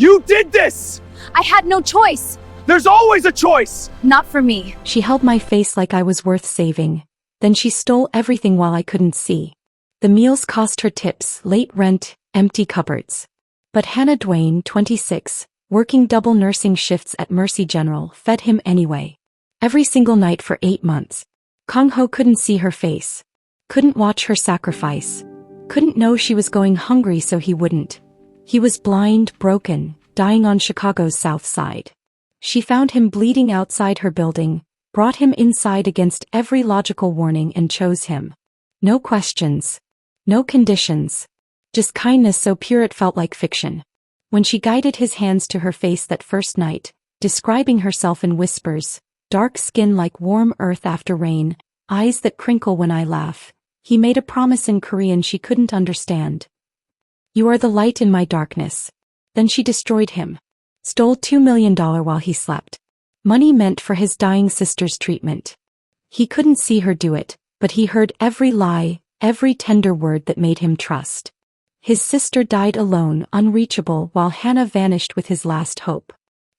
You did this! I had no choice. There's always a choice! Not for me. She held my face like I was worth saving. Then she stole everything while I couldn't see. The meals cost her tips, late rent, empty cupboards. But Hannah Duane, 26, working double nursing shifts at Mercy General, fed him anyway. Every single night for 8 months. Kang Ho couldn't see her face. Couldn't watch her sacrifice. Couldn't know she was going hungry so he wouldn't. He was blind, broken, dying on Chicago's south side. She found him bleeding outside her building, brought him inside against every logical warning and chose him. No questions. No conditions. Just kindness so pure it felt like fiction. When she guided his hands to her face that first night, describing herself in whispers, dark skin like warm earth after rain, eyes that crinkle when I laugh, he made a promise in Korean she couldn't understand. You are the light in my darkness. Then she destroyed him. Stole $2 million while he slept. Money meant for his dying sister's treatment. He couldn't see her do it, but he heard every lie, every tender word that made him trust. His sister died alone, unreachable, while Hannah vanished with his last hope.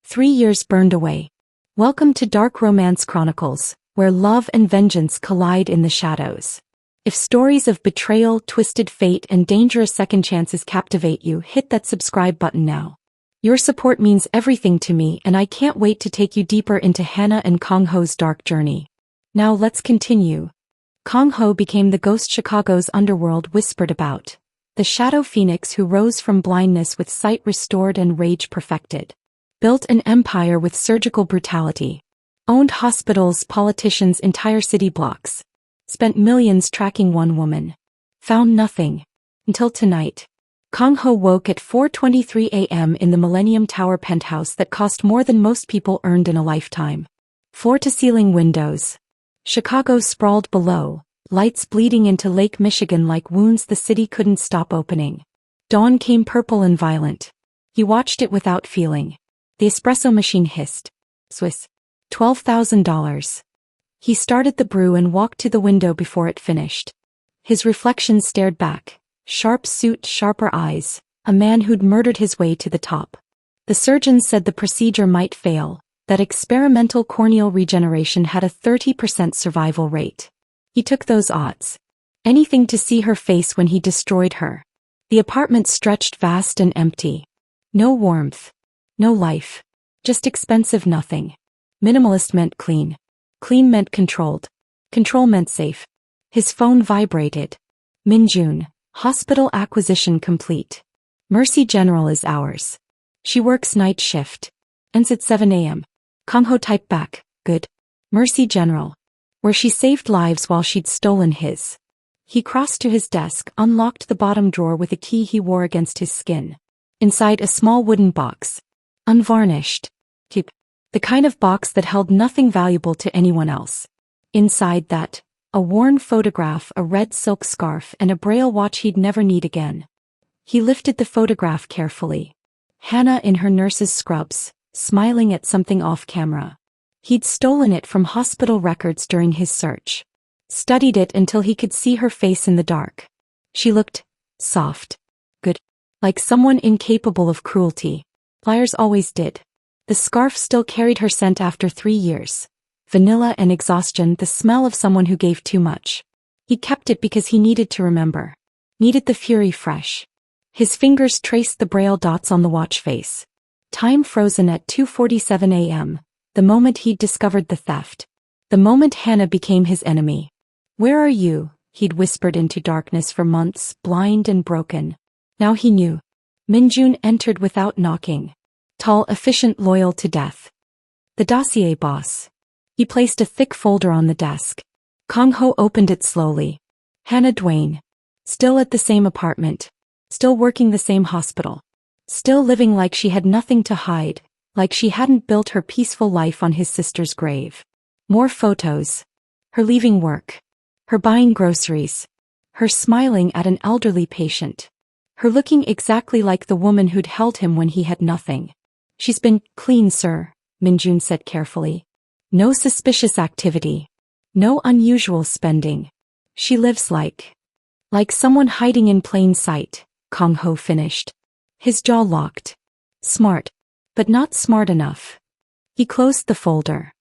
3 years burned away. Welcome to Dark Romance Chronicles, where love and vengeance collide in the shadows. If stories of betrayal, twisted fate, and dangerous second chances captivate you, hit that subscribe button now. Your support means everything to me, and I can't wait to take you deeper into Hannah and Kang Ho's dark journey. Now let's continue. Kang Ho became the ghost Chicago's underworld whispered about. The shadow phoenix who rose from blindness with sight restored and rage perfected. Built an empire with surgical brutality. Owned hospitals, politicians, entire city blocks. Spent millions tracking one woman. Found nothing. Until tonight. Kang Ho woke at 4:23 a.m. in the Millennium Tower penthouse that cost more than most people earned in a lifetime. Floor-to-ceiling windows. Chicago sprawled below, lights bleeding into Lake Michigan like wounds the city couldn't stop opening. Dawn came purple and violent. He watched it without feeling. The espresso machine hissed. Swiss. $12,000. He started the brew and walked to the window before it finished. His reflection stared back. Sharp suit, sharper eyes. A man who'd murdered his way to the top. The surgeons said the procedure might fail, that experimental corneal regeneration had a 30% survival rate. He took those odds. Anything to see her face when he destroyed her. The apartment stretched vast and empty. No warmth. No life. Just expensive nothing. Minimalist meant clean. Clean meant controlled. Control meant safe. His phone vibrated. Minjun, hospital acquisition complete. Mercy General is ours. She works night shift. Ends at 7 a.m. Kang Ho typed back, good. Mercy General. Where she saved lives while she'd stolen his. He crossed to his desk, unlocked the bottom drawer with a key he wore against his skin. Inside a small wooden box. Unvarnished. Keep. The kind of box that held nothing valuable to anyone else. Inside that, a worn photograph, a red silk scarf, and a braille watch he'd never need again. He lifted the photograph carefully. Hannah in her nurse's scrubs, smiling at something off camera. He'd stolen it from hospital records during his search. Studied it until he could see her face in the dark. She looked soft. Good. Like someone incapable of cruelty. Liars always did. The scarf still carried her scent after 3 years. Vanilla and exhaustion, the smell of someone who gave too much. He kept it because he needed to remember. Needed the fury fresh. His fingers traced the braille dots on the watch face. Time frozen at 2:47 a.m., the moment he'd discovered the theft. The moment Hannah became his enemy. Where are you? He'd whispered into darkness for months, blind and broken. Now he knew. Minjun entered without knocking. Tall, efficient, loyal to death. The dossier boss. He placed a thick folder on the desk. Kang Ho opened it slowly. Hannah Duane. Still at the same apartment. Still working the same hospital. Still living like she had nothing to hide, like she hadn't built her peaceful life on his sister's grave. More photos. Her leaving work. Her buying groceries. Her smiling at an elderly patient. Her looking exactly like the woman who'd held him when he had nothing. She's been clean, sir, Minjun said carefully. No suspicious activity. No unusual spending. She lives like someone hiding in plain sight, Kang Ho finished. His jaw locked. Smart. But not smart enough. He closed the folder.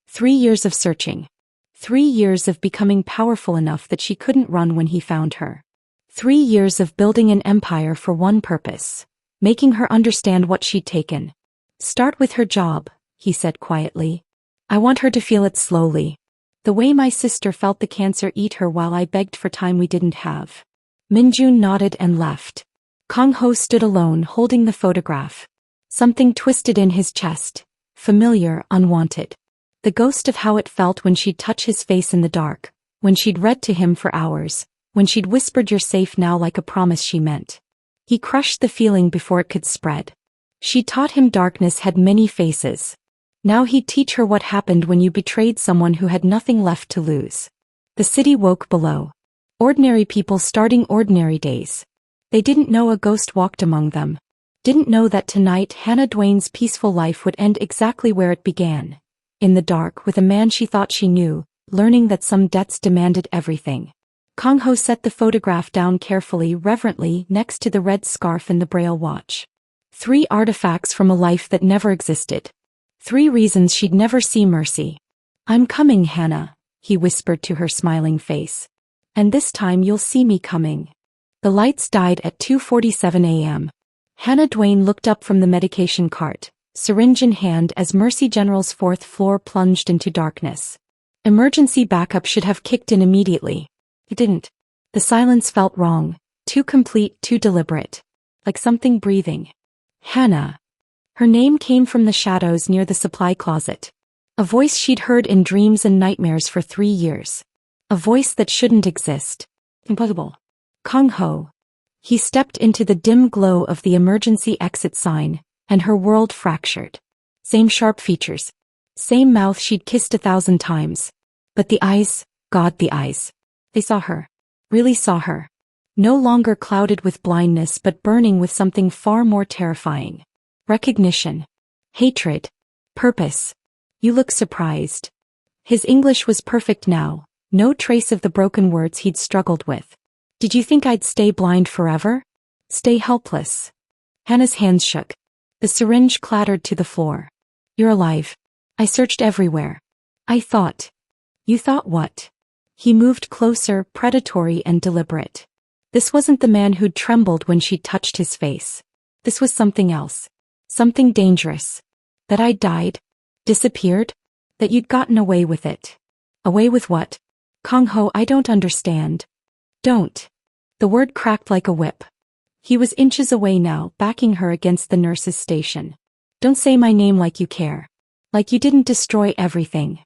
3 years of searching. 3 years of becoming powerful enough that she couldn't run when he found her. 3 years of building an empire for one purpose. Making her understand what she'd taken. Start with her job, he said quietly. I want her to feel it slowly. The way my sister felt the cancer eat her while I begged for time we didn't have. Minjun nodded and left. Kang Ho stood alone holding the photograph. Something twisted in his chest. Familiar, unwanted. The ghost of how it felt when she'd touch his face in the dark. When she'd read to him for hours. When she'd whispered "You're safe now" like a promise she meant. He crushed the feeling before it could spread. She taught him darkness had many faces. Now he'd teach her what happened when you betrayed someone who had nothing left to lose. The city woke below. Ordinary people starting ordinary days. They didn't know a ghost walked among them. Didn't know that tonight Hannah Dwayne's peaceful life would end exactly where it began. In the dark with a man she thought she knew, learning that some debts demanded everything. Kang Ho set the photograph down carefully, reverently, next to the red scarf and the braille watch. 3 artifacts from a life that never existed. 3 reasons she'd never see mercy. I'm coming, Hannah, he whispered to her smiling face. And this time you'll see me coming. The lights died at 2:47 a.m. Hannah Dwayne looked up from the medication cart, syringe in hand as Mercy General's 4th floor plunged into darkness. Emergency backup should have kicked in immediately. It didn't. The silence felt wrong, too complete, too deliberate. Like something breathing. Hannah. Her name came from the shadows near the supply closet. A voice she'd heard in dreams and nightmares for 3 years. A voice that shouldn't exist. Impossible. Kang Ho. He stepped into the dim glow of the emergency exit sign, and her world fractured. Same sharp features. Same mouth she'd kissed 1,000 times. But the eyes, God, the eyes. They saw her. Really saw her. No longer clouded with blindness but burning with something far more terrifying. Recognition. Hatred. Purpose. You look surprised. His English was perfect now, no trace of the broken words he'd struggled with. Did you think I'd stay blind forever? Stay helpless? Hannah's hands shook. The syringe clattered to the floor. You're alive. I searched everywhere. I thought. You thought what? He moved closer, predatory and deliberate. This wasn't the man who'd trembled when she touched his face. This was something else. Something dangerous. That I'd died? Disappeared? That you'd gotten away with it? Away with what? Kang Ho, I don't understand. Don't. The word cracked like a whip. He was inches away now, backing her against the nurse's station. Don't say my name like you care. Like you didn't destroy everything.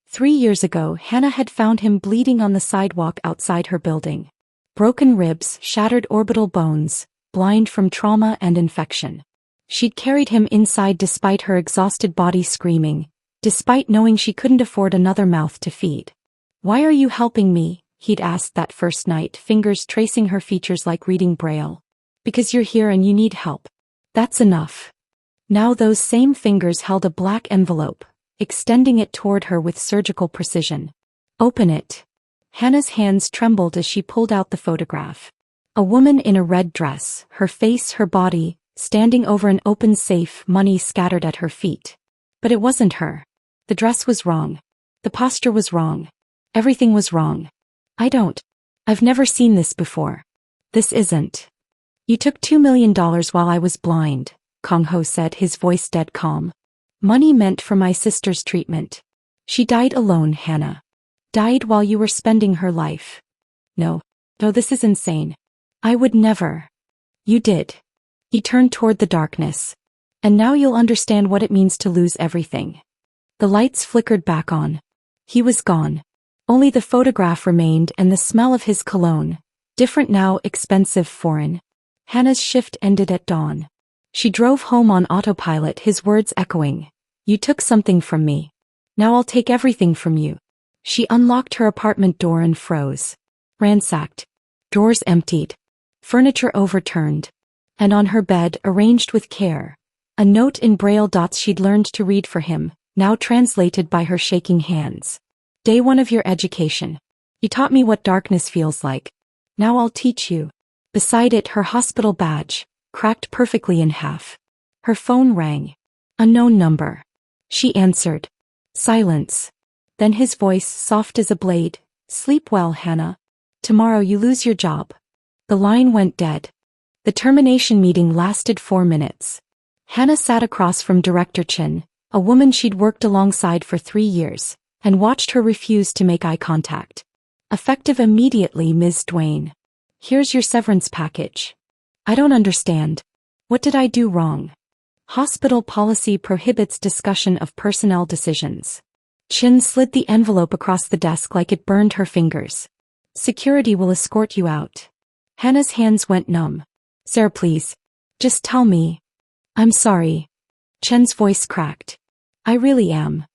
3 years ago, Hannah had found him bleeding on the sidewalk outside her building. Broken ribs, shattered orbital bones, blind from trauma and infection. She'd carried him inside despite her exhausted body screaming, despite knowing she couldn't afford another mouth to feed. Why are you helping me? He'd asked that first night, fingers tracing her features like reading braille. Because you're here and you need help. That's enough. Now those same fingers held a black envelope, extending it toward her with surgical precision. Open it. Hannah's hands trembled as she pulled out the photograph. A woman in a red dress, her face, her body, standing over an open safe, money scattered at her feet. But it wasn't her. The dress was wrong. The posture was wrong. Everything was wrong. I've never seen this before. This isn't. You took $2 million while I was blind, Kang Ho said, his voice dead calm. Money meant for my sister's treatment. She died alone, Hannah. Died while you were spending her life. No, this is insane. I would never. You did. He turned toward the darkness. And now you'll understand what it means to lose everything. The lights flickered back on. He was gone. Only the photograph remained and the smell of his cologne. Different now, expensive, foreign. Hannah's shift ended at dawn. She drove home on autopilot, his words echoing. You took something from me. Now I'll take everything from you. She unlocked her apartment door and froze. Ransacked. Drawers emptied. Furniture overturned. And on her bed, arranged with care, a note in braille dots she'd learned to read for him, now translated by her shaking hands. Day 1 of your education. You taught me what darkness feels like. Now I'll teach you. Beside it, her hospital badge, cracked perfectly in half. Her phone rang. Unknown number. She answered. Silence. Then his voice, soft as a blade. Sleep well, Hannah. Tomorrow you lose your job. The line went dead. The termination meeting lasted 4 minutes. Hannah sat across from Director Chin, a woman she'd worked alongside for 3 years, and watched her refuse to make eye contact. Effective immediately, Ms. Duane. Here's your severance package. I don't understand. What did I do wrong? Hospital policy prohibits discussion of personnel decisions. Chin slid the envelope across the desk like it burned her fingers. Security will escort you out. Hannah's hands went numb. Sir, please. Just tell me. I'm sorry. Chen's voice cracked. I really am.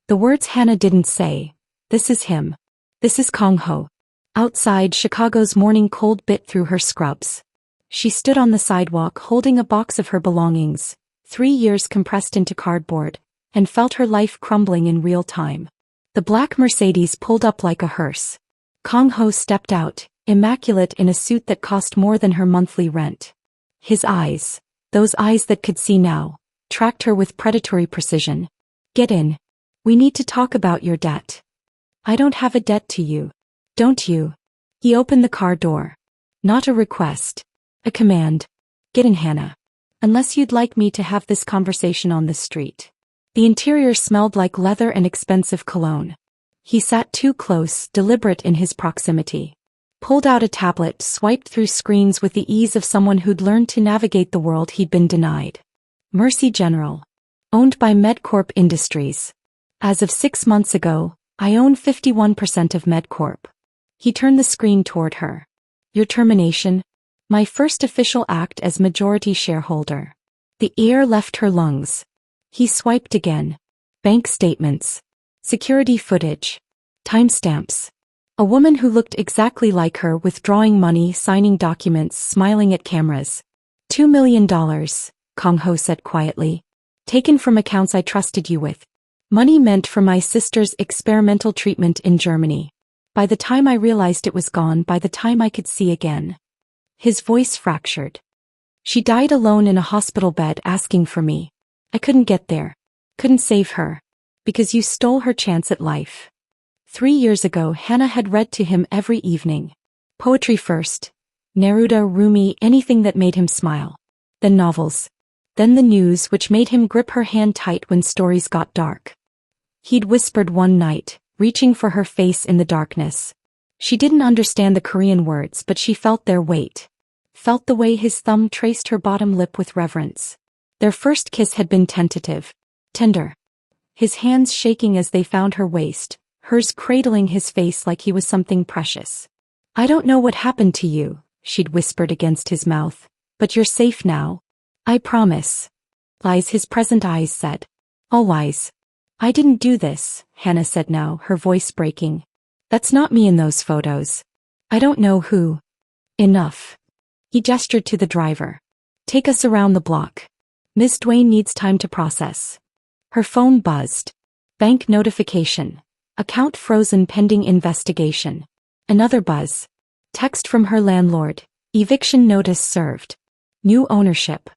The words Hannah didn't say. This is him. This is Kong Ho. Outside, Chicago's morning cold bit through her scrubs. She stood on the sidewalk holding a box of her belongings, 3 years compressed into cardboard, and felt her life crumbling in real time. The black Mercedes pulled up like a hearse. Kong Ho stepped out, immaculate in a suit that cost more than her monthly rent. His eyes, those eyes that could see now, tracked her with predatory precision. Get in. We need to talk about your debt. I don't have a debt to you. Don't you? He opened the car door. Not a request. A command. Get in, Hannah. Unless you'd like me to have this conversation on the street. The interior smelled like leather and expensive cologne. He sat too close, deliberate in his proximity. Pulled out a tablet, swiped through screens with the ease of someone who'd learned to navigate the world he'd been denied. Mercy General. Owned by MedCorp Industries. As of 6 months ago, I own 51% of MedCorp. He turned the screen toward her. Your termination? My first official act as majority shareholder. The air left her lungs. He swiped again. Bank statements. Security footage. Timestamps. A woman who looked exactly like her withdrawing money, signing documents, smiling at cameras. $2 million, Kong Ho said quietly. Taken from accounts I trusted you with. Money meant for my sister's experimental treatment in Germany. By the time I realized it was gone, by the time I could see again. His voice fractured. She died alone in a hospital bed asking for me. I couldn't get there. Couldn't save her. Because you stole her chance at life. 3 years ago, Hannah had read to him every evening. Poetry first. Neruda, Rumi, anything that made him smile. Then novels. Then the news, which made him grip her hand tight when stories got dark. He'd whispered one night, reaching for her face in the darkness. She didn't understand the Korean words, but she felt their weight. Felt the way his thumb traced her bottom lip with reverence. Their first kiss had been tentative. Tender. His hands shaking as they found her waist, hers cradling his face like he was something precious. I don't know what happened to you, she'd whispered against his mouth, but you're safe now. I promise. Lies, his present eyes said. All lies. I didn't do this, Hannah said now, her voice breaking. That's not me in those photos. I don't know who. Enough. He gestured to the driver. Take us around the block. Ms. Duane needs time to process. Her phone buzzed. Bank notification. Account frozen pending investigation. Another buzz. Text from her landlord. Eviction notice served. New ownership.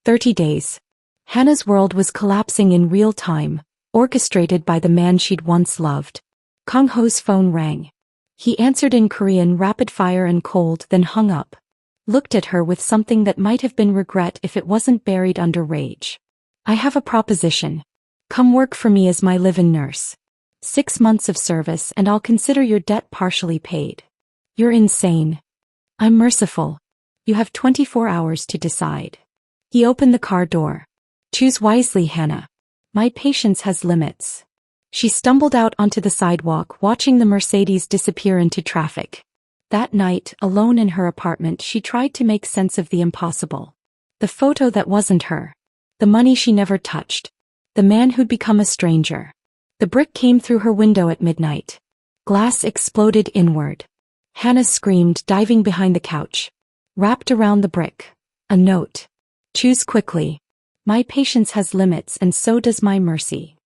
30 days. Hannah's world was collapsing in real time, orchestrated by the man she'd once loved. Kong Ho's phone rang. He answered in Korean, rapid fire and cold, then hung up. Looked at her with something that might have been regret if it wasn't buried under rage. I have a proposition. Come work for me as my live-in nurse. 6 months of service and I'll consider your debt partially paid. You're insane. I'm merciful. You have 24 hours to decide. He opened the car door. Choose wisely, Hannah. My patience has limits. She stumbled out onto the sidewalk, watching the Mercedes disappear into traffic. That night, alone in her apartment, she tried to make sense of the impossible. The photo that wasn't her. The money she never touched. The man who'd become a stranger. The brick came through her window at midnight. Glass exploded inward. Hannah screamed, diving behind the couch. Wrapped around the brick. A note. Choose quickly. My patience has limits and so does my mercy.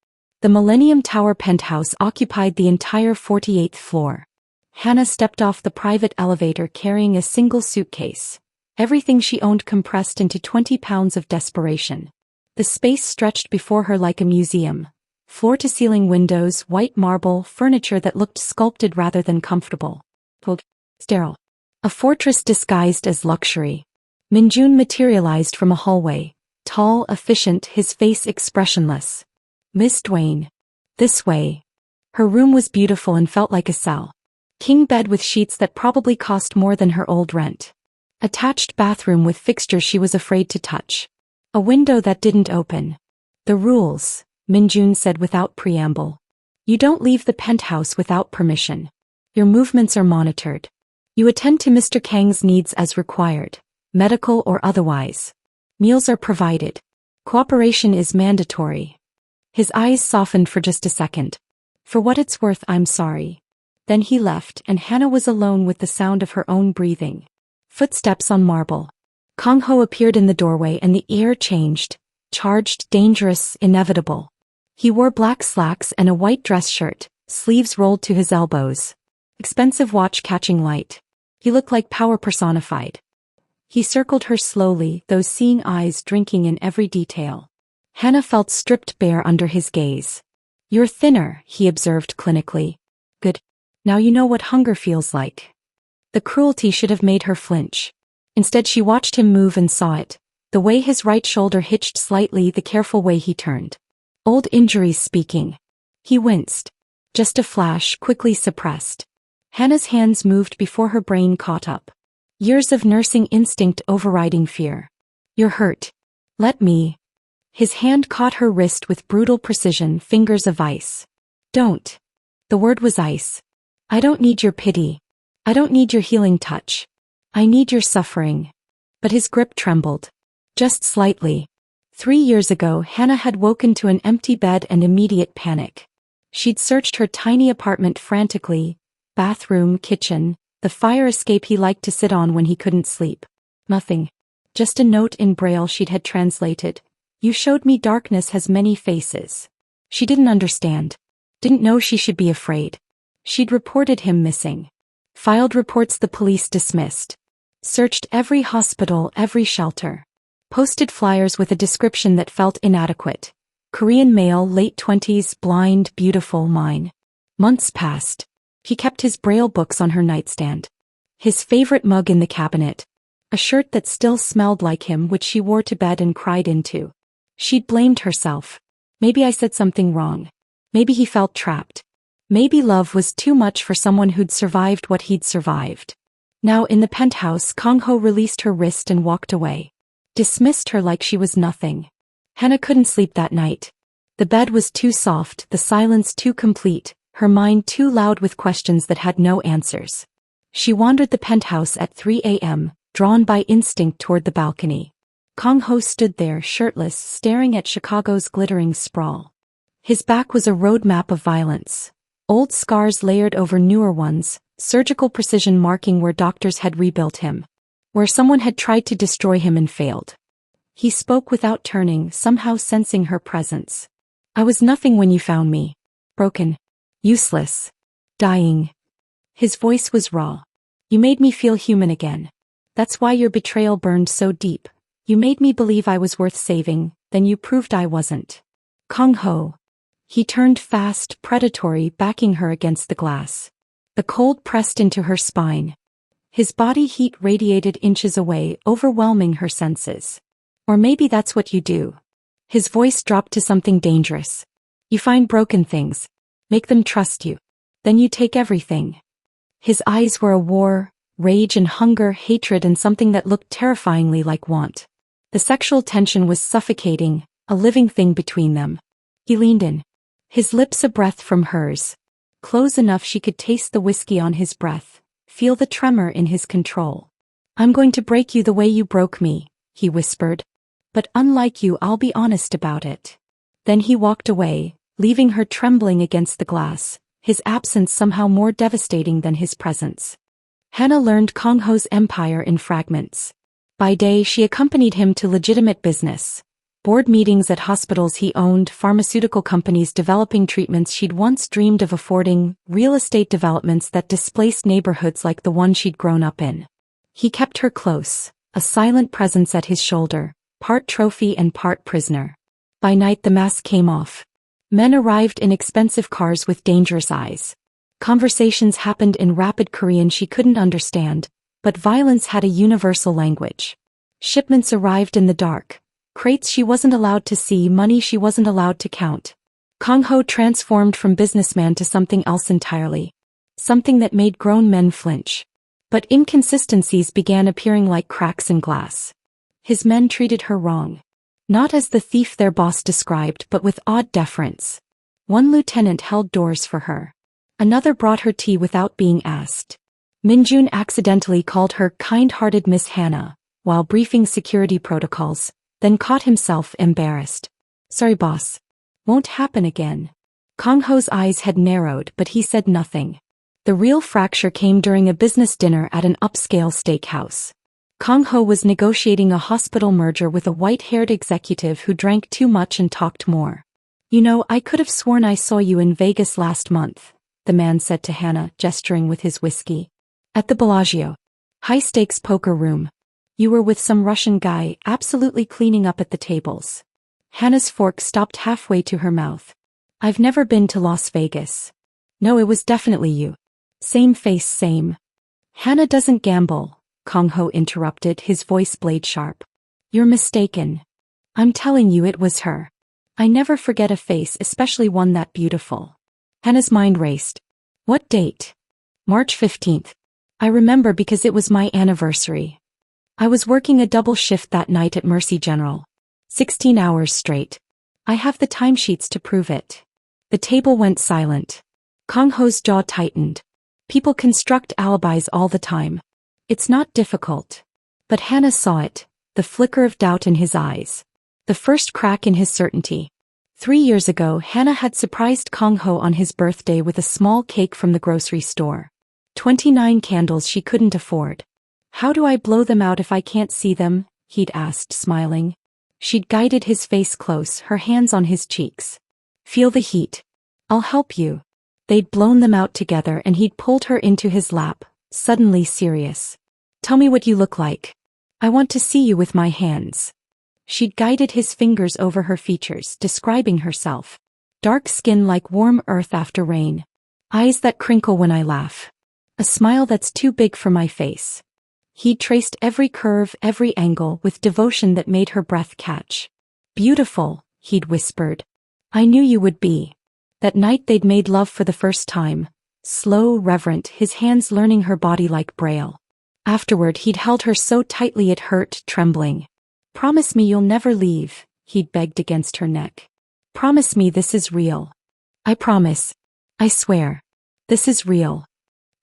The Millennium Tower penthouse occupied the entire 48th floor. Hannah stepped off the private elevator carrying a single suitcase. Everything she owned compressed into 20 pounds of desperation. The space stretched before her like a museum. Floor-to-ceiling windows, white marble, furniture that looked sculpted rather than comfortable. Sterile. A fortress disguised as luxury. Minjun materialized from a hallway. Tall, efficient, his face expressionless. Miss Dwayne. This way. Her room was beautiful and felt like a cell. King bed with sheets that probably cost more than her old rent. Attached bathroom with fixtures she was afraid to touch. A window that didn't open. The rules, Minjun said without preamble. You don't leave the penthouse without permission. Your movements are monitored. You attend to Mr. Kang's needs as required, medical or otherwise. Meals are provided. Cooperation is mandatory. His eyes softened for just a second. For what it's worth, I'm sorry. Then he left and Hannah was alone with the sound of her own breathing. Footsteps on marble. Kang Ho appeared in the doorway and the air changed. Charged, dangerous, inevitable. He wore black slacks and a white dress shirt, sleeves rolled to his elbows. Expensive watch catching light. He looked like power personified. He circled her slowly, those seeing eyes drinking in every detail. Hannah felt stripped bare under his gaze. You're thinner, he observed clinically. Good. Now you know what hunger feels like. The cruelty should have made her flinch. Instead she watched him move and saw it. The way his right shoulder hitched slightly, the careful way he turned. Old injuries speaking. He winced. Just a flash, quickly suppressed. Hannah's hands moved before her brain caught up. Years of nursing instinct overriding fear. You're hurt. Let me. His hand caught her wrist with brutal precision, fingers of ice. Don't. The word was ice. I don't need your pity. I don't need your healing touch. I need your suffering. But his grip trembled. Just slightly. 3 years ago, Hannah had woken to an empty bed and immediate panic. She'd searched her tiny apartment frantically. Bathroom, kitchen, the fire escape he liked to sit on when he couldn't sleep. Nothing. Just a note in Braille she'd had translated. You showed me darkness has many faces. She didn't understand. Didn't know she should be afraid. She'd reported him missing. Filed reports the police dismissed. Searched every hospital, every shelter. Posted flyers with a description that felt inadequate. Korean male, late 20s, blind, beautiful, mine. Months passed. He kept his Braille books on her nightstand. His favorite mug in the cabinet. A shirt that still smelled like him, which she wore to bed and cried into. She'd blamed herself. Maybe I said something wrong. Maybe he felt trapped. Maybe love was too much for someone who'd survived what he'd survived. Now in the penthouse, Kang Ho released her wrist and walked away. Dismissed her like she was nothing. Hannah couldn't sleep that night. The bed was too soft, the silence too complete, her mind too loud with questions that had no answers. She wandered the penthouse at 3 a.m., drawn by instinct toward the balcony. Kang Ho stood there, shirtless, staring at Chicago's glittering sprawl. His back was a roadmap of violence. Old scars layered over newer ones, surgical precision marking where doctors had rebuilt him. Where someone had tried to destroy him and failed. He spoke without turning, somehow sensing her presence. I was nothing when you found me. Broken. Useless. Dying. His voice was raw. You made me feel human again. That's why your betrayal burned so deep. You made me believe I was worth saving, then you proved I wasn't. Kang Ho. He turned fast, predatory, backing her against the glass. The cold pressed into her spine. His body heat radiated inches away, overwhelming her senses. Or maybe that's what you do. His voice dropped to something dangerous. You find broken things. Make them trust you. Then you take everything. His eyes were a war, rage and hunger, hatred and something that looked terrifyingly like want. The sexual tension was suffocating, a living thing between them. He leaned in. His lips a breath from hers. Close enough she could taste the whiskey on his breath, feel the tremor in his control. I'm going to break you the way you broke me, he whispered. But unlike you, I'll be honest about it. Then he walked away, leaving her trembling against the glass, his absence somehow more devastating than his presence. Hannah learned Kang Ho's empire in fragments. By day she accompanied him to legitimate business. Board meetings at hospitals he owned, pharmaceutical companies developing treatments she'd once dreamed of affording, real estate developments that displaced neighborhoods like the one she'd grown up in. He kept her close, a silent presence at his shoulder, part trophy and part prisoner. By night the mask came off. Men arrived in expensive cars with dangerous eyes. Conversations happened in rapid Korean she couldn't understand, but violence had a universal language. Shipments arrived in the dark. Crates she wasn't allowed to see, money she wasn't allowed to count. Kang-ho transformed from businessman to something else entirely. Something that made grown men flinch. But inconsistencies began appearing like cracks in glass. His men treated her wrong. Not as the thief their boss described, but with odd deference. One lieutenant held doors for her. Another brought her tea without being asked. Minjun accidentally called her kind-hearted Miss Hannah, while briefing security protocols, then caught himself embarrassed. Sorry boss. Won't happen again. Kang-ho's eyes had narrowed, but he said nothing. The real fracture came during a business dinner at an upscale steakhouse. Kang-ho was negotiating a hospital merger with a white-haired executive who drank too much and talked more. You know, I could have sworn I saw you in Vegas last month, the man said to Hannah, gesturing with his whiskey. At the Bellagio. High-stakes poker room. You were with some Russian guy, absolutely cleaning up at the tables. Hannah's fork stopped halfway to her mouth. I've never been to Las Vegas. No, it was definitely you. Same face, same. Hannah doesn't gamble, Kang-ho interrupted, his voice blade sharp. You're mistaken. I'm telling you it was her. I never forget a face, especially one that beautiful. Hannah's mind raced. What date? March 15th. I remember because it was my anniversary. I was working a double shift that night at Mercy General. 16 hours straight. I have the timesheets to prove it. The table went silent. Kang-ho's jaw tightened. People construct alibis all the time. It's not difficult. But Hannah saw it, the flicker of doubt in his eyes. The first crack in his certainty. 3 years ago, Hannah had surprised Kang-ho on his birthday with a small cake from the grocery store. 29 candles she couldn't afford. How do I blow them out if I can't see them? He'd asked, smiling. She'd guided his face close, her hands on his cheeks. Feel the heat. I'll help you. They'd blown them out together and he'd pulled her into his lap, suddenly serious. Tell me what you look like. I want to see you with my hands. She'd guided his fingers over her features, describing herself. Dark skin like warm earth after rain. Eyes that crinkle when I laugh. A smile that's too big for my face. He'd traced every curve, every angle with devotion that made her breath catch. Beautiful, he'd whispered. I knew you would be. That night they'd made love for the first time. Slow, reverent, his hands learning her body like Braille. Afterward he'd held her so tightly it hurt, trembling. Promise me you'll never leave, he'd begged against her neck. Promise me this is real. I promise. I swear. This is real.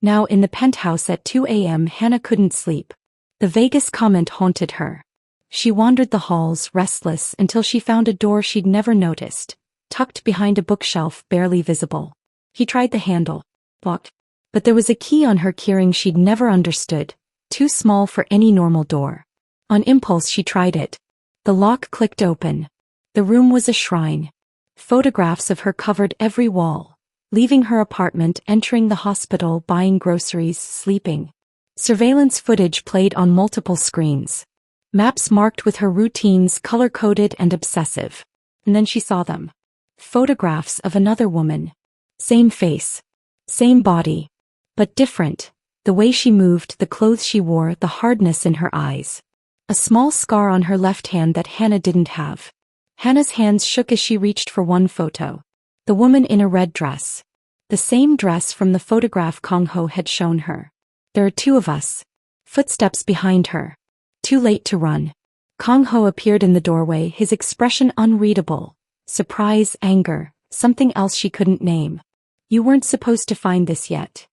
Now in the penthouse at 2 a.m. Hannah couldn't sleep. The Vegas comment haunted her. She wandered the halls, restless, until she found a door she'd never noticed, tucked behind a bookshelf barely visible. He tried the handle. Locked. But there was a key on her keyring she'd never understood, too small for any normal door. On impulse she tried it. The lock clicked open. The room was a shrine. Photographs of her covered every wall. Leaving her apartment, entering the hospital, buying groceries, sleeping. Surveillance footage played on multiple screens. Maps marked with her routines, color-coded and obsessive. And then she saw them. Photographs of another woman. Same face. Same body. But different. The way she moved, the clothes she wore, the hardness in her eyes. A small scar on her left hand that Hannah didn't have. Hannah's hands shook as she reached for one photo. The woman in a red dress. The same dress from the photograph Kang-ho had shown her. There are two of us. Footsteps behind her. Too late to run. Kang-ho appeared in the doorway, his expression unreadable. Surprise, anger, something else she couldn't name. You weren't supposed to find this yet.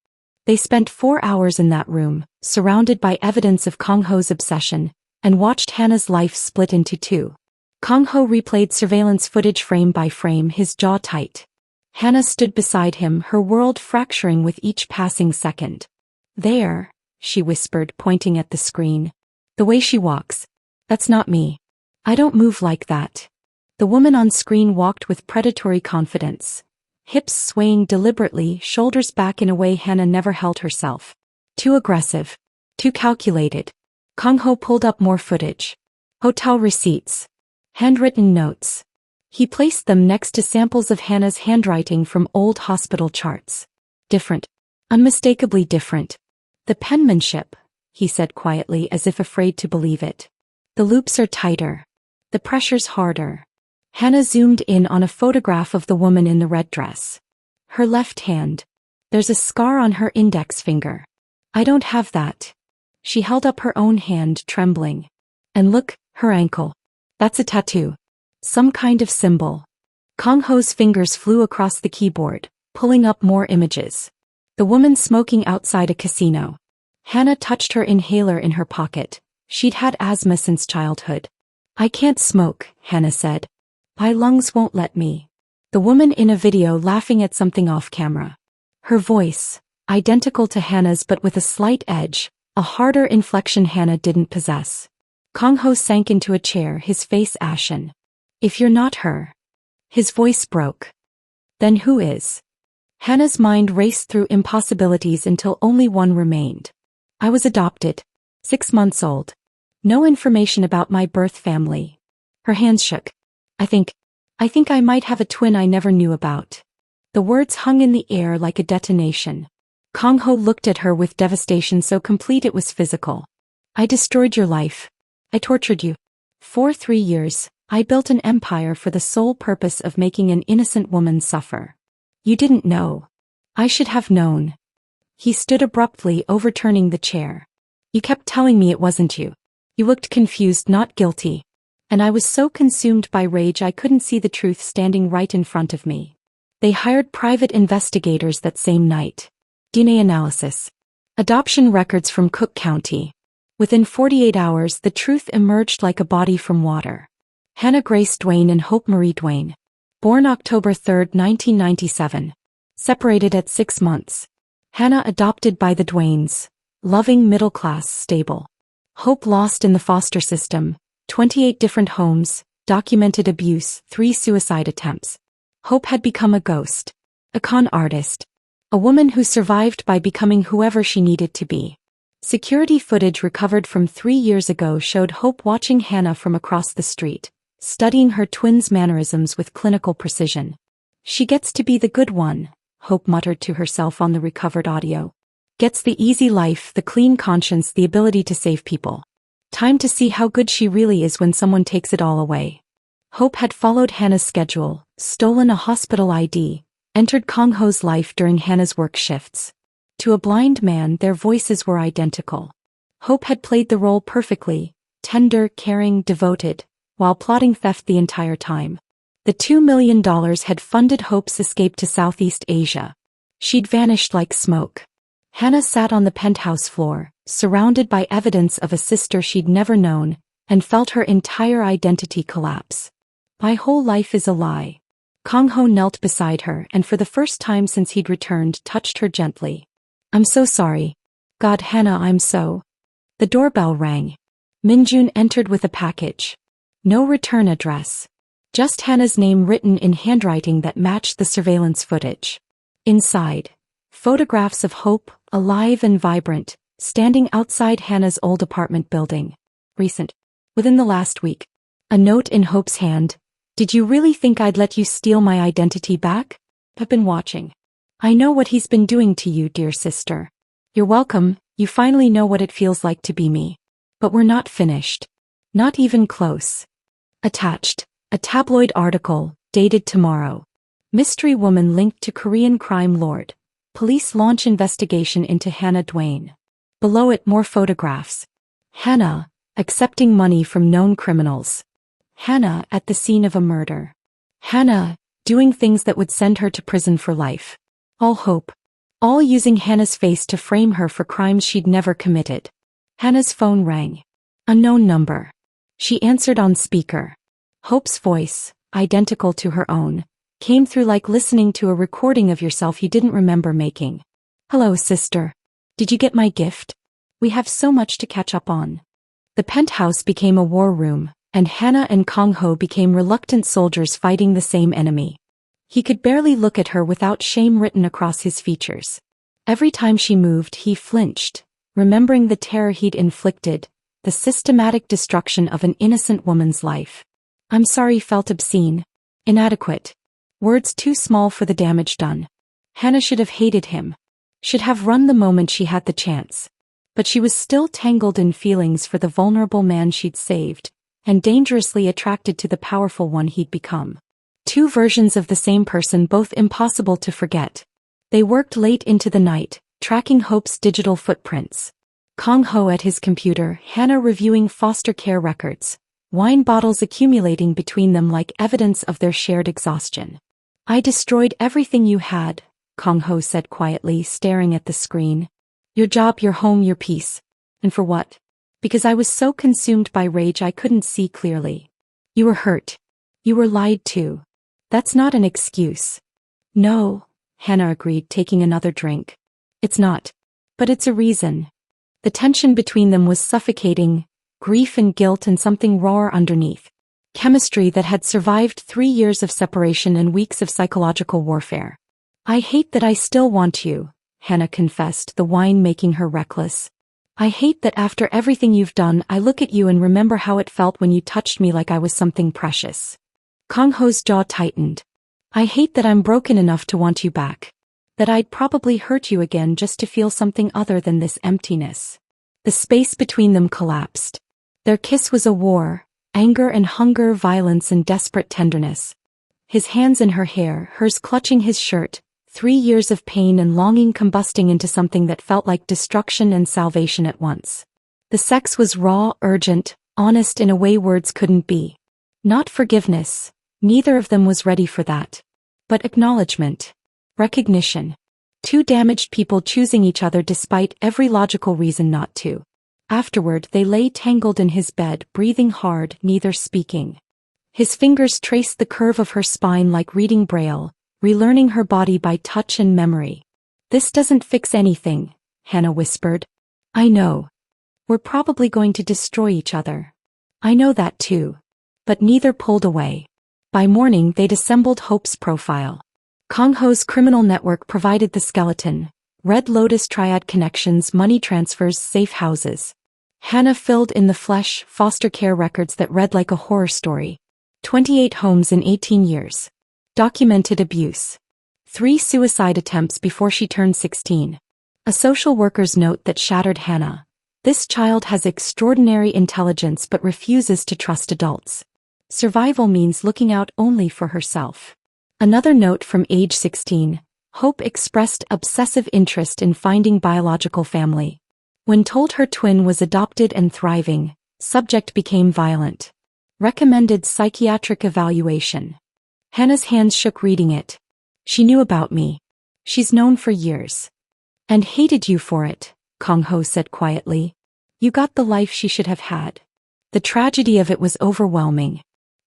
They spent 4 hours in that room, surrounded by evidence of Kang-ho's obsession, and watched Hannah's life split into two. Kang-ho replayed surveillance footage frame by frame, his jaw tight. Hannah stood beside him, her world fracturing with each passing second. There, she whispered, pointing at the screen. The way she walks. That's not me. I don't move like that. The woman on screen walked with predatory confidence. Hips swaying deliberately, shoulders back in a way Hannah never held herself. Too aggressive. Too calculated. Kang-ho pulled up more footage. Hotel receipts. Handwritten notes. He placed them next to samples of Hannah's handwriting from old hospital charts. Different. Unmistakably different. The penmanship, he said quietly as if afraid to believe it. The loops are tighter. The pressure's harder. Hannah zoomed in on a photograph of the woman in the red dress. Her left hand. There's a scar on her index finger. I don't have that. She held up her own hand, trembling. And look, her ankle. That's a tattoo. Some kind of symbol. Kong Ho's fingers flew across the keyboard, pulling up more images. The woman smoking outside a casino. Hannah touched her inhaler in her pocket. She'd had asthma since childhood. I can't smoke, Hannah said. My lungs won't let me. The woman in a video laughing at something off camera. Her voice, identical to Hannah's but with a slight edge, a harder inflection Hannah didn't possess. Kong Ho sank into a chair, his face ashen. If you're not her. His voice broke. Then who is? Hannah's mind raced through impossibilities until only one remained. I was adopted. 6 months old. No information about my birth family. Her hands shook. I think I might have a twin I never knew about. The words hung in the air like a detonation. Kong Ho looked at her with devastation so complete it was physical. I destroyed your life. I tortured you. For 3 years, I built an empire for the sole purpose of making an innocent woman suffer. You didn't know. I should have known. He stood abruptly, overturning the chair. You kept telling me it wasn't you. You looked confused, not guilty. And I was so consumed by rage I couldn't see the truth standing right in front of me. They hired private investigators that same night. DNA analysis. Adoption records from Cook County. Within 48 hours the truth emerged like a body from water. Hannah Grace Duane and Hope Marie Duane. Born October 3, 1997. Separated at 6 months. Hannah adopted by the Duanes. Loving, middle-class, stable. Hope lost in the foster system. 28 different homes, documented abuse, 3 suicide attempts. Hope had become a ghost. A con artist. A woman who survived by becoming whoever she needed to be. Security footage recovered from 3 years ago showed Hope watching Hannah from across the street, studying her twin's mannerisms with clinical precision. She gets to be the good one, Hope muttered to herself on the recovered audio. Gets the easy life, the clean conscience, the ability to save people. Time to see how good she really is when someone takes it all away. Hope had followed Hannah's schedule, stolen a hospital ID, entered Kong Ho's life during Hannah's work shifts. To a blind man, their voices were identical. Hope had played the role perfectly, tender, caring, devoted, while plotting theft the entire time. The $2 million had funded Hope's escape to Southeast Asia. She'd vanished like smoke. Hannah sat on the penthouse floor, surrounded by evidence of a sister she'd never known, and felt her entire identity collapse. My whole life is a lie. Kong Ho knelt beside her and for the first time since he'd returned touched her gently. I'm so sorry. God, Hannah, I'm so. The doorbell rang. Minjun entered with a package. No return address. Just Hannah's name written in handwriting that matched the surveillance footage. Inside, photographs of Hope, alive and vibrant, standing outside Hannah's old apartment building. Recent. Within the last week. A note in Hope's hand. Did you really think I'd let you steal my identity back? I've been watching. I know what he's been doing to you, dear sister. You're welcome, you finally know what it feels like to be me. But we're not finished. Not even close. Attached. A tabloid article, dated tomorrow. Mystery woman linked to Korean crime lord. Police launch investigation into Hannah Duane. Below it more photographs. Hannah, accepting money from known criminals. Hannah at the scene of a murder. Hannah, doing things that would send her to prison for life. All Hope. All using Hannah's face to frame her for crimes she'd never committed. Hannah's phone rang. Unknown number. She answered on speaker. Hope's voice, identical to her own, came through like listening to a recording of yourself you didn't remember making. Hello, sister. Did you get my gift? We have so much to catch up on. The penthouse became a war room, and Hannah and Kong Ho became reluctant soldiers fighting the same enemy. He could barely look at her without shame written across his features. Every time she moved, he flinched, remembering the terror he'd inflicted, the systematic destruction of an innocent woman's life. I'm sorry felt obscene. Inadequate. Words too small for the damage done. Hannah should have hated him. Should have run the moment she had the chance. But she was still tangled in feelings for the vulnerable man she'd saved, and dangerously attracted to the powerful one he'd become. Two versions of the same person, both impossible to forget. They worked late into the night, tracking Hope's digital footprints. Kong Ho at his computer, Hannah reviewing foster care records, wine bottles accumulating between them like evidence of their shared exhaustion. "I destroyed everything you had," Kong Ho said quietly, staring at the screen. "Your job, your home, your peace. And for what? Because I was so consumed by rage I couldn't see clearly. You were hurt. You were lied to. That's not an excuse." "No," Hannah agreed, taking another drink. "It's not. But it's a reason." The tension between them was suffocating, grief and guilt and something rawer underneath. Chemistry that had survived 3 years of separation and weeks of psychological warfare. "I hate that I still want you," Hannah confessed, the wine making her reckless. "I hate that after everything you've done I look at you and remember how it felt when you touched me like I was something precious." Kong Ho's jaw tightened. "I hate that I'm broken enough to want you back. That I'd probably hurt you again just to feel something other than this emptiness." The space between them collapsed. Their kiss was a war, anger and hunger, violence and desperate tenderness. His hands in her hair, hers clutching his shirt, 3 years of pain and longing combusting into something that felt like destruction and salvation at once. The sex was raw, urgent, honest in a way words couldn't be. Not forgiveness, neither of them was ready for that. But acknowledgement. Recognition. Two damaged people choosing each other despite every logical reason not to. Afterward they lay tangled in his bed, breathing hard, neither speaking. His fingers traced the curve of her spine like reading Braille, relearning her body by touch and memory. "This doesn't fix anything," Hannah whispered. "I know. We're probably going to destroy each other. I know that too." But neither pulled away. By morning they'd assembled Hope's profile. Kong Ho's criminal network provided the skeleton: Red Lotus triad connections, money transfers, safe houses. Hannah filled in the flesh, foster care records that read like a horror story. 28 homes in 18 years. Documented abuse. 3 suicide attempts before she turned 16. A social worker's note that shattered Hannah. "This child has extraordinary intelligence but refuses to trust adults. Survival means looking out only for herself." Another note from age 16. Hope expressed obsessive interest in finding biological family. When told her twin was adopted and thriving, subject became violent. Recommended psychiatric evaluation. Hannah's hands shook reading it. "She knew about me. She's known for years. And hated you for it," Kong Ho said quietly. "You got the life she should have had." The tragedy of it was overwhelming.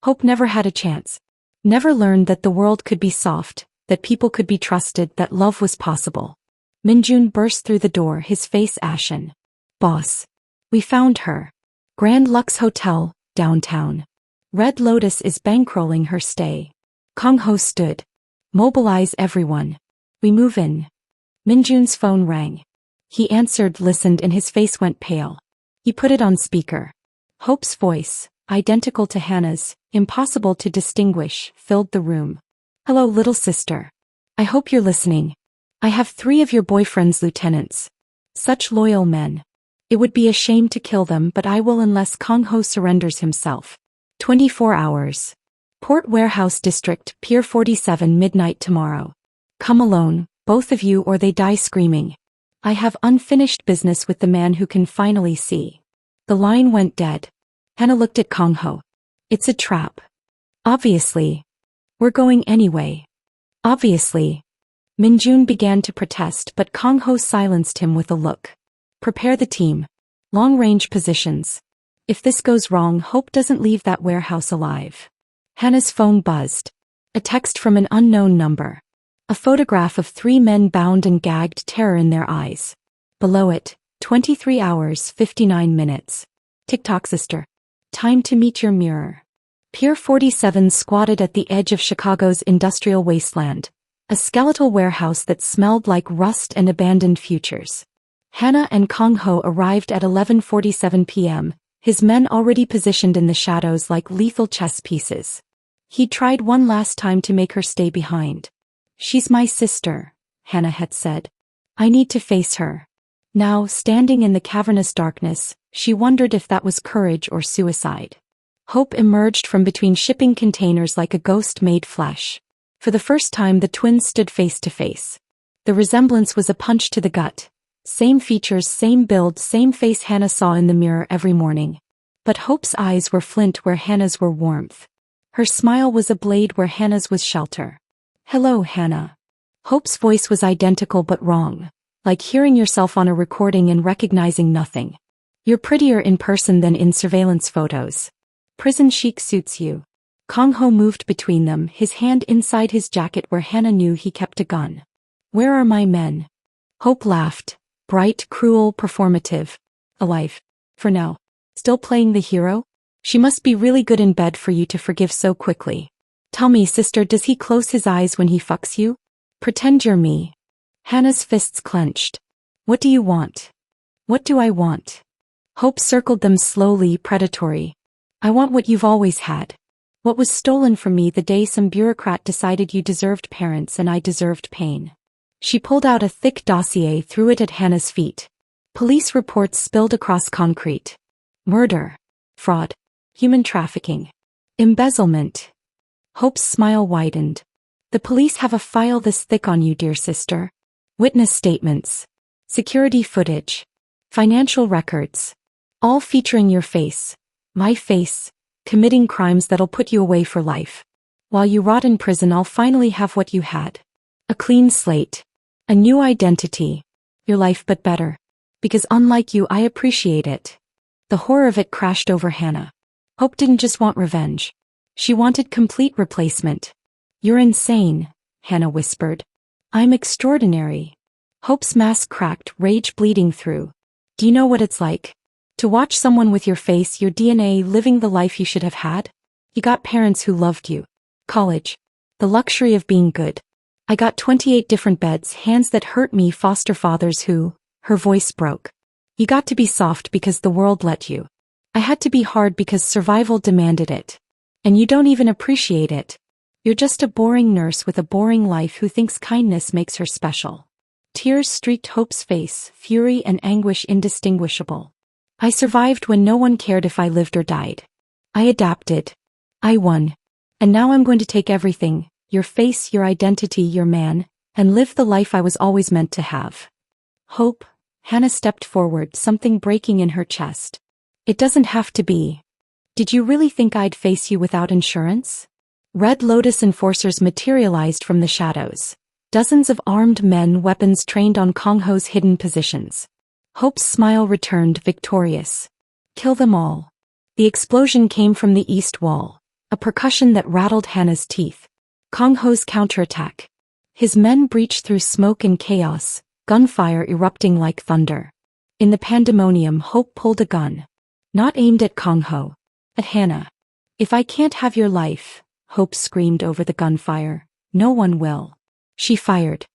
Hope never had a chance. Never learned that the world could be soft, that people could be trusted, that love was possible. Minjun burst through the door, his face ashen. "Boss. We found her. Grand Lux Hotel, downtown. Red Lotus is bankrolling her stay." Kong Ho stood. "Mobilize everyone. We move in." Minjun's phone rang. He answered, listened, and his face went pale. He put it on speaker. Hope's voice, identical to Hannah's, impossible to distinguish, filled the room. "Hello, little sister. I hope you're listening. I have 3 of your boyfriend's lieutenants. Such loyal men. It would be a shame to kill them, but I will unless Kong Ho surrenders himself. 24 hours. Port Warehouse District, Pier 47, midnight tomorrow. Come alone, both of you, or they die screaming. I have unfinished business with the man who can finally see." The line went dead. Hannah looked at Kong Ho. "It's a trap. Obviously. We're going anyway. Obviously." Minjun began to protest, but Kong Ho silenced him with a look. "Prepare the team. Long-range positions. If this goes wrong, Hope doesn't leave that warehouse alive." Hannah's phone buzzed. A text from an unknown number. A photograph of 3 men bound and gagged, terror in their eyes. Below it, 23 hours, 59 minutes. "TikTok sister. Time to meet your mirror." Pier 47 squatted at the edge of Chicago's industrial wasteland, a skeletal warehouse that smelled like rust and abandoned futures. Hannah and Kong Ho arrived at 11:47 p.m., his men already positioned in the shadows like lethal chess pieces. He tried one last time to make her stay behind. She's my sister, Hannah had said. I need to face her. Now, standing in the cavernous darkness, she wondered if that was courage or suicide. Hope emerged from between shipping containers like a ghost made flesh. For the first time the twins stood face to face. The resemblance was a punch to the gut. Same features, same build, same face Hannah saw in the mirror every morning. But Hope's eyes were flint where Hannah's were warmth. Her smile was a blade where Hannah's was shelter. Hello, Hannah. Hope's voice was identical but wrong, like hearing yourself on a recording and recognizing nothing. You're prettier in person than in surveillance photos. Prison chic suits you. Kong Ho moved between them, his hand inside his jacket where Hannah knew he kept a gun. Where are my men? Hope laughed. Bright, cruel, performative. Alive. For now. Still playing the hero? She must be really good in bed for you to forgive so quickly. Tell me, sister, does he close his eyes when he fucks you? Pretend you're me. Hannah's fists clenched. What do you want? What do I want? Hope circled them slowly, predatory. I want what you've always had. What was stolen from me the day some bureaucrat decided you deserved parents and I deserved pain. She pulled out a thick dossier, threw it at Hannah's feet. Police reports spilled across concrete. Murder. Fraud. Human trafficking. Embezzlement. Hope's smile widened. The police have a file this thick on you, dear sister. Witness statements. Security footage. Financial records. All featuring your face. My face. Committing crimes that'll put you away for life. While you rot in prison, I'll finally have what you had. A clean slate. A new identity. Your life but better. Because unlike you, I appreciate it. The horror of it crashed over Hannah. Hope didn't just want revenge. She wanted complete replacement. You're insane, Hannah whispered. I'm extraordinary. Hope's mask cracked, rage bleeding through. Do you know what it's like? To watch someone with your face, your DNA, living the life you should have had? You got parents who loved you. College. The luxury of being good. I got 28 different beds, hands that hurt me, foster fathers who, her voice broke. You got to be soft because the world let you. I had to be hard because survival demanded it. And you don't even appreciate it. You're just a boring nurse with a boring life who thinks kindness makes her special. Tears streaked Hope's face, fury and anguish indistinguishable. I survived when no one cared if I lived or died. I adapted. I won. And now I'm going to take everything, your face, your identity, your man, and live the life I was always meant to have. Hope. Hannah stepped forward, something breaking in her chest. It doesn't have to be. Did you really think I'd face you without insurance? Red Lotus enforcers materialized from the shadows. Dozens of armed men, weapons trained on Kong Ho's hidden positions. Hope's smile returned, victorious. Kill them all. The explosion came from the east wall, a percussion that rattled Hannah's teeth. Kong Ho's counterattack. His men breached through smoke and chaos, gunfire erupting like thunder. In the pandemonium, Hope pulled a gun. Not aimed at Kong Ho. At Hannah. If I can't have your life, Hope screamed over the gunfire, no one will. She fired.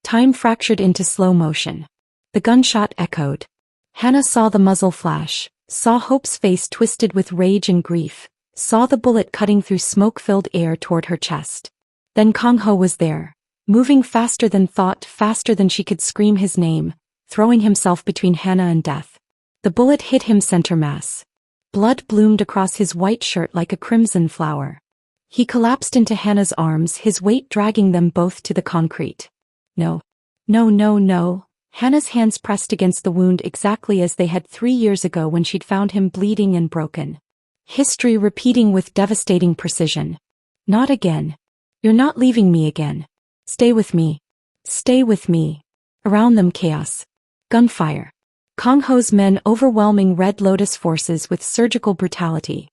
Time fractured into slow motion. The gunshot echoed. Hannah saw the muzzle flash, saw Hope's face twisted with rage and grief, saw the bullet cutting through smoke-filled air toward her chest. Then Kong Ho was there, moving faster than thought, faster than she could scream his name, throwing himself between Hannah and death. The bullet hit him center mass. Blood bloomed across his white shirt like a crimson flower. He collapsed into Hannah's arms, his weight dragging them both to the concrete. No. No, no, no. Hannah's hands pressed against the wound exactly as they had 3 years ago when she'd found him bleeding and broken. History repeating with devastating precision. Not again. You're not leaving me again. Stay with me. Stay with me. Around them chaos. Gunfire. Kong Ho's men overwhelming Red Lotus forces with surgical brutality.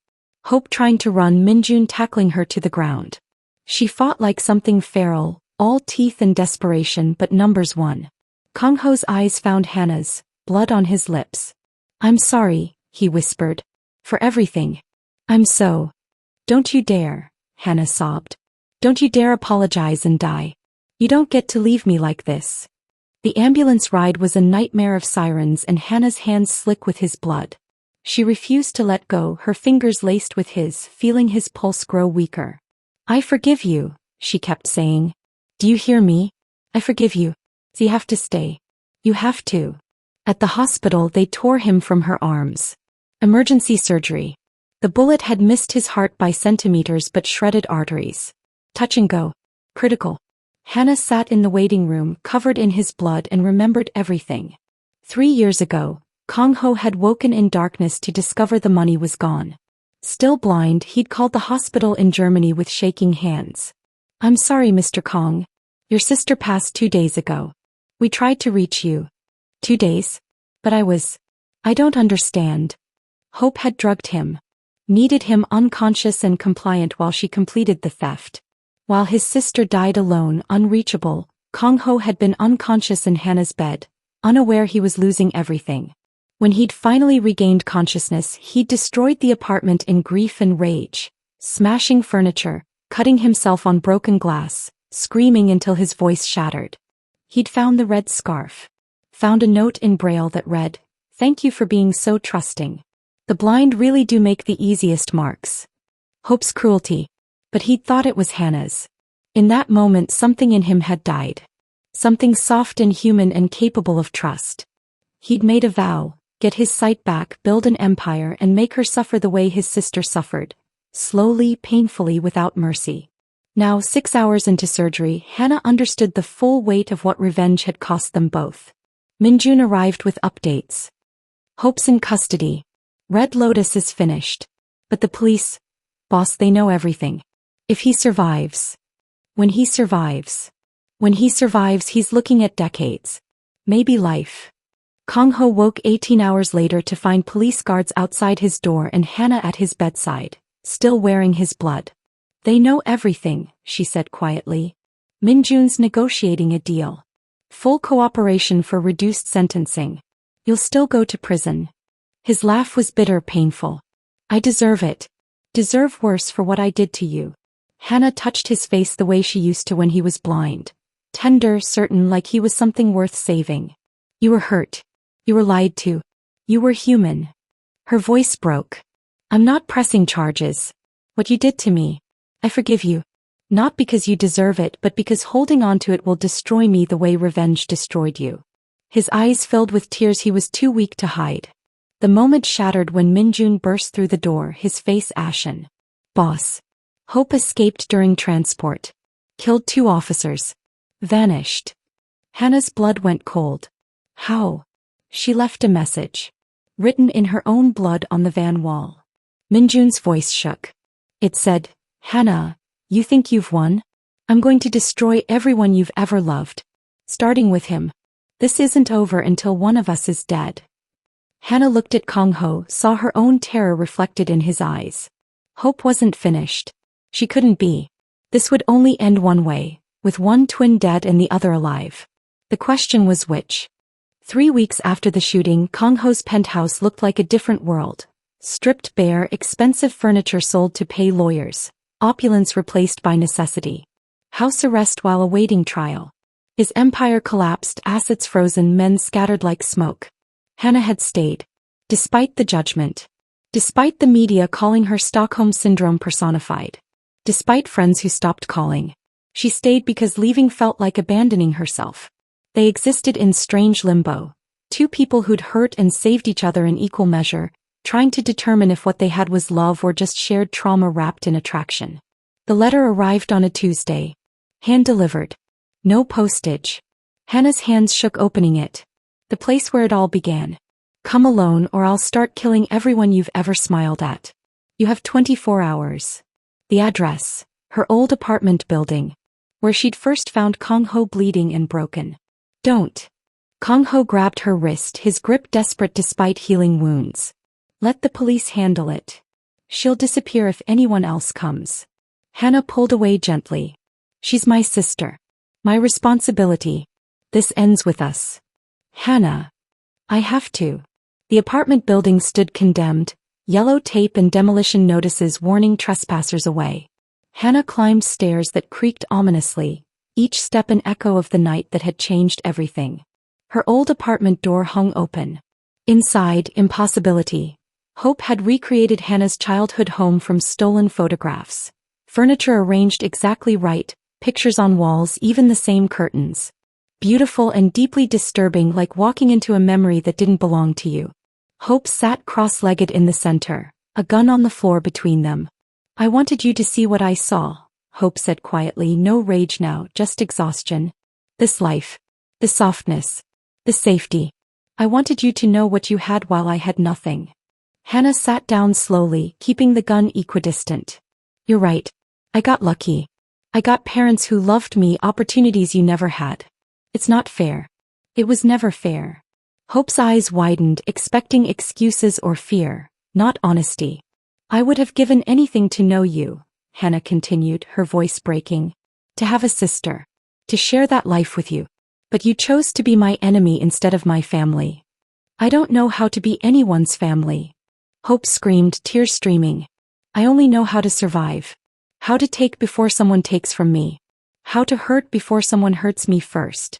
Hope trying to run, Minjun tackling her to the ground. She fought like something feral, all teeth and desperation, but numbers won. Kong Ho's eyes found Hannah's, blood on his lips. I'm sorry, he whispered. For everything. I'm so. Don't you dare, Hannah sobbed. Don't you dare apologize and die. You don't get to leave me like this. The ambulance ride was a nightmare of sirens and Hannah's hands slick with his blood. She refused to let go, her fingers laced with his, feeling his pulse grow weaker. I forgive you, she kept saying. Do you hear me? I forgive you. You have to stay. You have to. At the hospital, they tore him from her arms. Emergency surgery. The bullet had missed his heart by centimeters but shredded arteries. Touch and go. Critical. Hannah sat in the waiting room, covered in his blood, and remembered everything. 3 years ago, Kong-ho had woken in darkness to discover the money was gone. Still blind, he'd called the hospital in Germany with shaking hands. I'm sorry, Mr. Kong. Your sister passed 2 days ago. We tried to reach you. 2 days? But I don't understand. Hope had drugged him. Needed him unconscious and compliant while she completed the theft. While his sister died alone, unreachable, Kong-ho had been unconscious in Hannah's bed, unaware he was losing everything. When he'd finally regained consciousness, he'd destroyed the apartment in grief and rage, smashing furniture, cutting himself on broken glass, screaming until his voice shattered. He'd found the red scarf. Found a note in Braille that read, "Thank you for being so trusting. The blind really do make the easiest marks." Hope's cruelty. But he'd thought it was Hannah's. In that moment, something in him had died. Something soft and human and capable of trust. He'd made a vow, get his sight back, build an empire, and make her suffer the way his sister suffered. Slowly, painfully, without mercy. Now, 6 hours into surgery, Hannah understood the full weight of what revenge had cost them both. Minjun arrived with updates. Hope's in custody. Red Lotus is finished. But the police, boss, they know everything. If he survives. When he survives, he's looking at decades. Maybe life. Kong-ho woke 18 hours later to find police guards outside his door and Hannah at his bedside, still wearing his blood. They know everything, she said quietly. Minjun's negotiating a deal. Full cooperation for reduced sentencing. You'll still go to prison. His laugh was bitter, painful. I deserve it. Deserve worse for what I did to you. Hannah touched his face the way she used to when he was blind. Tender, certain, like he was something worth saving. You were hurt. You were lied to. You were human. Her voice broke. I'm not pressing charges. What you did to me. I forgive you. Not because you deserve it, but because holding on to it will destroy me the way revenge destroyed you. His eyes filled with tears he was too weak to hide. The moment shattered when Minjun burst through the door, his face ashen. Boss. Hope escaped during transport. Killed 2 officers. Vanished. Hannah's blood went cold. How? She left a message. Written in her own blood on the van wall. Minjun's voice shook. It said, Hannah, you think you've won? I'm going to destroy everyone you've ever loved. Starting with him. This isn't over until one of us is dead. Hannah looked at Kong-ho, saw her own terror reflected in his eyes. Hope wasn't finished. She couldn't be. This would only end one way, with one twin dead and the other alive. The question was which. 3 weeks after the shooting, Kong-ho's penthouse looked like a different world. Stripped bare, expensive furniture sold to pay lawyers. Opulence replaced by necessity. House arrest while awaiting trial. His empire collapsed, assets frozen, men scattered like smoke. Hannah had stayed. Despite the judgment. Despite the media calling her Stockholm Syndrome personified. Despite friends who stopped calling. She stayed because leaving felt like abandoning herself. They existed in strange limbo. 2 people who'd hurt and saved each other in equal measure, trying to determine if what they had was love or just shared trauma wrapped in attraction. The letter arrived on a Tuesday. Hand-delivered. No postage. Hannah's hands shook opening it. The place where it all began. Come alone or I'll start killing everyone you've ever smiled at. You have 24 hours. The address. Her old apartment building. Where she'd first found Kong-ho bleeding and broken. Don't. Kong-ho grabbed her wrist, his grip desperate despite healing wounds. Let the police handle it. She'll disappear if anyone else comes. Hannah pulled away gently. She's my sister. My responsibility. This ends with us. Hannah. I have to. The apartment building stood condemned, yellow tape and demolition notices warning trespassers away. Hannah climbed stairs that creaked ominously, each step an echo of the night that had changed everything. Her old apartment door hung open. Inside, impossibility. Hope had recreated Hannah's childhood home from stolen photographs. Furniture arranged exactly right, pictures on walls, even the same curtains. Beautiful and deeply disturbing, like walking into a memory that didn't belong to you. Hope sat cross-legged in the center, a gun on the floor between them. I wanted you to see what I saw, Hope said quietly, no rage now, just exhaustion. This life. The softness. The safety. I wanted you to know what you had while I had nothing. Hannah sat down slowly, keeping the gun equidistant. You're right. I got lucky. I got parents who loved me, opportunities you never had. It's not fair. It was never fair. Hope's eyes widened, expecting excuses or fear, not honesty. I would have given anything to know you, Hannah continued, her voice breaking. To have a sister. To share that life with you. But you chose to be my enemy instead of my family. I don't know how to be anyone's family. Hope screamed, tears streaming. I only know how to survive. How to take before someone takes from me. How to hurt before someone hurts me first.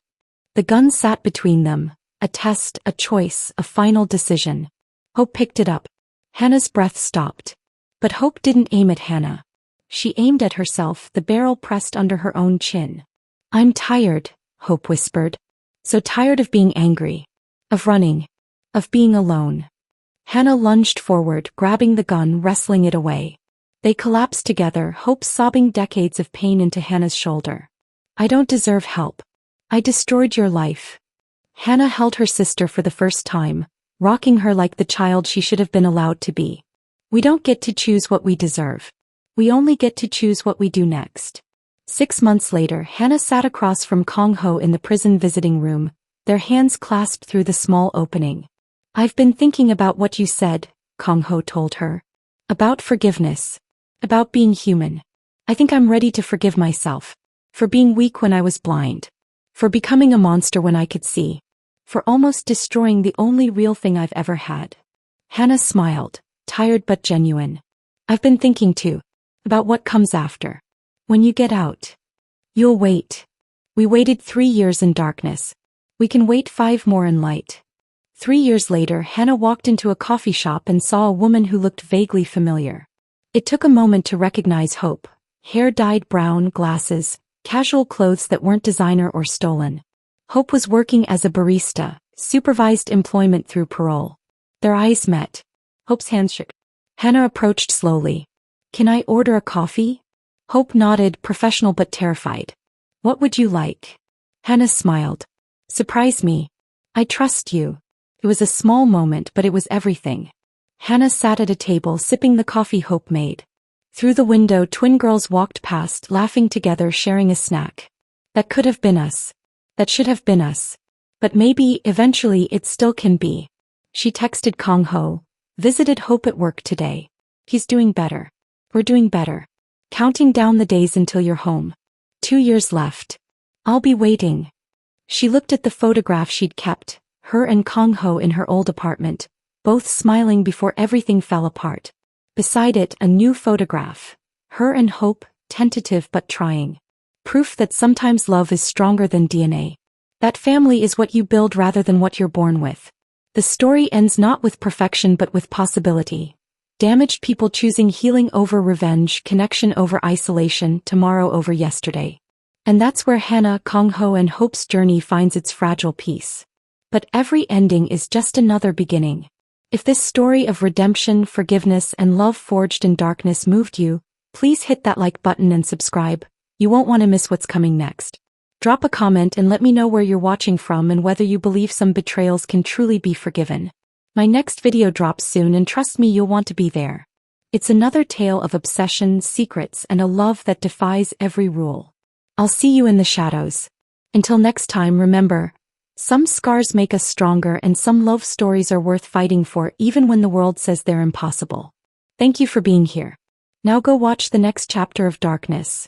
The gun sat between them, a test, a choice, a final decision. Hope picked it up. Hannah's breath stopped. But Hope didn't aim at Hannah. She aimed at herself, the barrel pressed under her own chin. I'm tired, Hope whispered. So tired of being angry. Of running. Of being alone. Hannah lunged forward, grabbing the gun, wrestling it away. They collapsed together, Hope sobbing decades of pain into Hannah's shoulder. I don't deserve help. I destroyed your life. Hannah held her sister for the first time, rocking her like the child she should have been allowed to be. We don't get to choose what we deserve. We only get to choose what we do next. 6 months later, Hannah sat across from Kong Ho in the prison visiting room, their hands clasped through the small opening. I've been thinking about what you said, Kong Ho told her. About forgiveness. About being human. I think I'm ready to forgive myself. For being weak when I was blind. For becoming a monster when I could see. For almost destroying the only real thing I've ever had. Hannah smiled, tired but genuine. I've been thinking too. About what comes after. When you get out. You'll wait. We waited 3 years in darkness. We can wait 5 more in light. 3 years later, Hannah walked into a coffee shop and saw a woman who looked vaguely familiar. It took a moment to recognize Hope. Hair dyed brown, glasses, casual clothes that weren't designer or stolen. Hope was working as a barista, supervised employment through parole. Their eyes met. Hope's hands shook. Hannah approached slowly. Can I order a coffee? Hope nodded, professional but terrified. What would you like? Hannah smiled. Surprise me. I trust you. It was a small moment, but it was everything. Hannah sat at a table sipping the coffee Hope made. Through the window, twin girls walked past, laughing together, sharing a snack. That could have been us. That should have been us. But maybe, eventually, it still can be. She texted Kong Ho. Visited Hope at work today. He's doing better. We're doing better. Counting down the days until you're home. 2 years left. I'll be waiting. She looked at the photograph she'd kept, her and Kong Ho in her old apartment, both smiling before everything fell apart. Beside it, a new photograph. Her and Hope, tentative but trying. Proof that sometimes love is stronger than DNA. That family is what you build rather than what you're born with. The story ends not with perfection but with possibility. Damaged people choosing healing over revenge, connection over isolation, tomorrow over yesterday. And that's where Hannah, Kong Ho and Hope's journey finds its fragile piece. But every ending is just another beginning. If this story of redemption, forgiveness, and love forged in darkness moved you, please hit that like button and subscribe. You won't want to miss what's coming next. Drop a comment and let me know where you're watching from and whether you believe some betrayals can truly be forgiven. My next video drops soon and trust me, you'll want to be there. It's another tale of obsession, secrets, and a love that defies every rule. I'll see you in the shadows. Until next time, remember, some scars make us stronger and some love stories are worth fighting for even when the world says they're impossible. Thank you for being here. Now go watch the next chapter of Darkness.